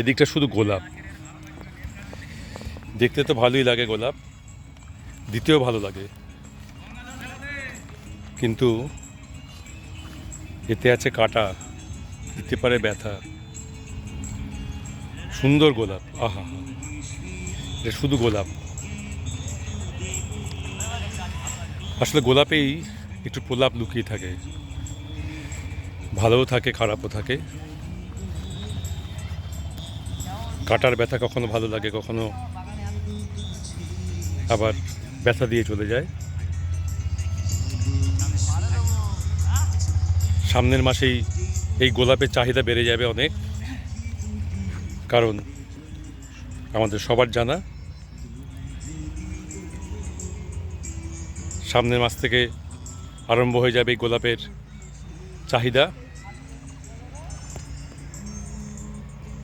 এদিকটা শুধু গোলাপ। দেখতে তো ভালোই লাগে গোলাপ, দিতেও ভালো লাগে, কিন্তু এতে আছে কাঁটা, দিতে পারে ব্যথা। সুন্দর গোলাপ, আহা, এটা শুধু গোলাপ। আসলে গোলাপেই একটু প্রলাপ লুকিয়ে থাকে, ভালোও থাকে খারাপও থাকে। কাঁটার ব্যথা কখনো ভালো লাগে, কখনো আবার ব্যথা দিয়ে চলে যায়। সামনের মাসেই এই গোলাপের চাহিদা বেড়ে যাবে অনেক, কারণ আমাদের সবার জানা সামনের মাস থেকে আরম্ভ হয়ে যাবে এই গোলাপের চাহিদা।